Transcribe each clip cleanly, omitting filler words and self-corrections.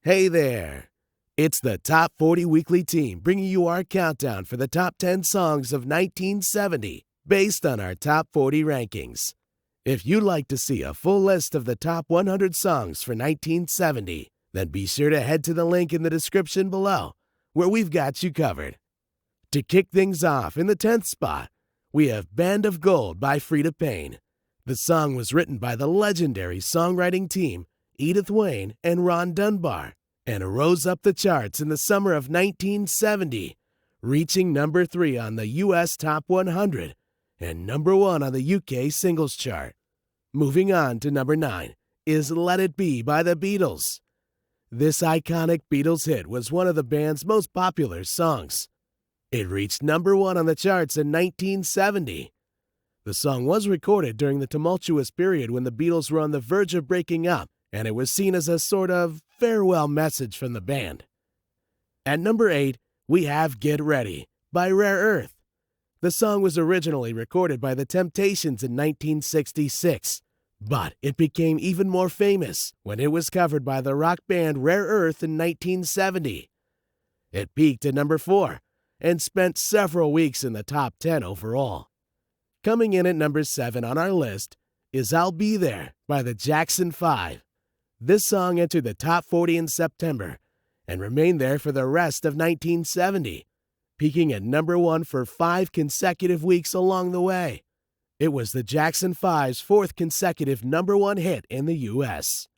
Hey there! It's the Top 40 Weekly Team bringing you our countdown for the top 10 songs of 1970 based on our top 40 rankings. If you'd like to see a full list of the top 100 songs for 1970, then be sure to head to the link in the description below, where we've got you covered. To kick things off, in the 10th spot, we have Band of Gold by Freda Payne. The song was written by the legendary songwriting team Edith Wayne and Ron Dunbar, and rose up the charts in the summer of 1970, reaching number 3 on the U.S. Top 100 and number 1 on the UK Singles Chart. Moving on to number 9 is Let It Be by the Beatles. This iconic Beatles hit was one of the band's most popular songs. It reached number 1 on the charts in 1970. The song was recorded during the tumultuous period when the Beatles were on the verge of breaking up, and it was seen as a sort of farewell message from the band. At number 8, we have Get Ready by Rare Earth. The song was originally recorded by The Temptations in 1966, but it became even more famous when it was covered by the rock band Rare Earth in 1970. It peaked at number 4 and spent several weeks in the top 10 overall. Coming in at number 7 on our list is I'll Be There by the Jackson 5. This song entered the top 40 in September and remained there for the rest of 1970, peaking at number 1 for 5 consecutive weeks along the way. It was the Jackson 5's 4th consecutive number 1 hit in the U.S.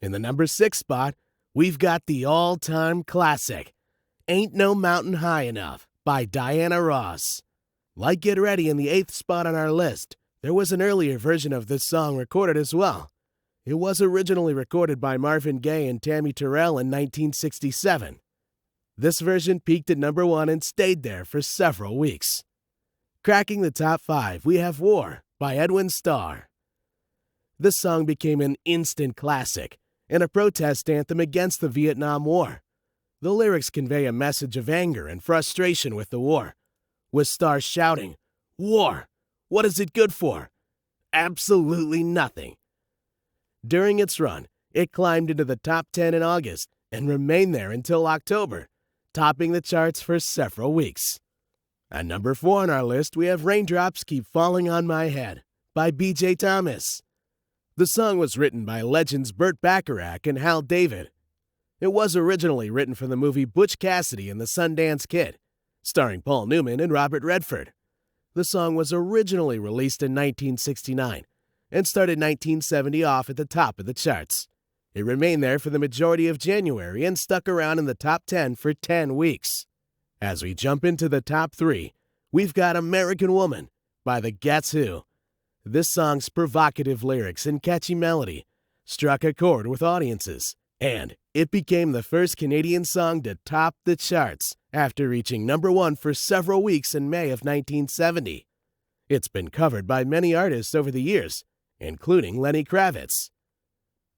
In the number 6 spot, we've got the all-time classic, Ain't No Mountain High Enough by Diana Ross. Like Get Ready in the 8th spot on our list, there was an earlier version of this song recorded as well. It was originally recorded by Marvin Gaye and Tammy Terrell in 1967. This version peaked at number 1 and stayed there for several weeks. Cracking the top 5, we have War by Edwin Starr. This song became an instant classic and a protest anthem against the Vietnam War. The lyrics convey a message of anger and frustration with the war, with Starr shouting, "War! What is it good for? Absolutely nothing." During its run, it climbed into the top 10 in August and remained there until October, topping the charts for several weeks. At number 4 on our list, we have Raindrops Keep Falling on My Head by B.J. Thomas. The song was written by legends Burt Bacharach and Hal David. It was originally written for the movie Butch Cassidy and the Sundance Kid, starring Paul Newman and Robert Redford. The song was originally released in 1969 and started 1970 off at the top of the charts. It remained there for the majority of January and stuck around in the top 10 for 10 weeks. As we jump into the top 3, we've got American Woman by the Guess Who. This song's provocative lyrics and catchy melody struck a chord with audiences, and it became the first Canadian song to top the charts after reaching number 1 for several weeks in May of 1970. It's been covered by many artists over the years, including Lenny Kravitz.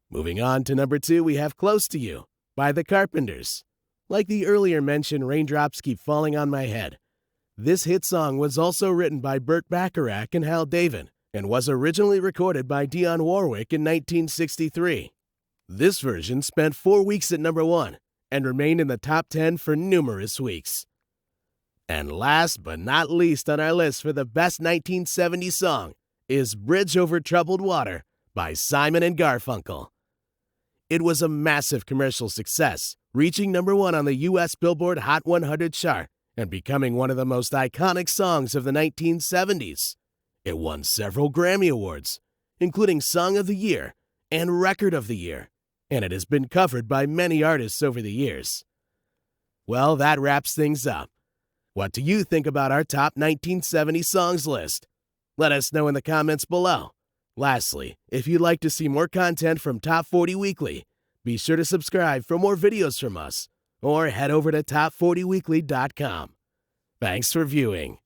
Moving on to number 2, we have Close to You by the Carpenters. Like the earlier mentioned Raindrops Keep Falling on My Head, this hit song was also written by Burt Bacharach and Hal David and was originally recorded by Dionne Warwick in 1963. This version spent 4 weeks at number 1 and remained in the top 10 for numerous weeks. And last but not least on our list for the best 1970 song is Bridge Over Troubled Water by Simon and Garfunkel. It was a massive commercial success, reaching number 1 on the U.S. Billboard Hot 100 chart and becoming one of the most iconic songs of the 1970s. It won several Grammy Awards, including Song of the Year and Record of the Year, and it has been covered by many artists over the years. Well, that wraps things up. What do you think about our top 1970 songs list? Let us know in the comments below. Lastly, if you'd like to see more content from Top 40 Weekly, be sure to subscribe for more videos from us, or head over to top40weekly.com. Thanks for viewing.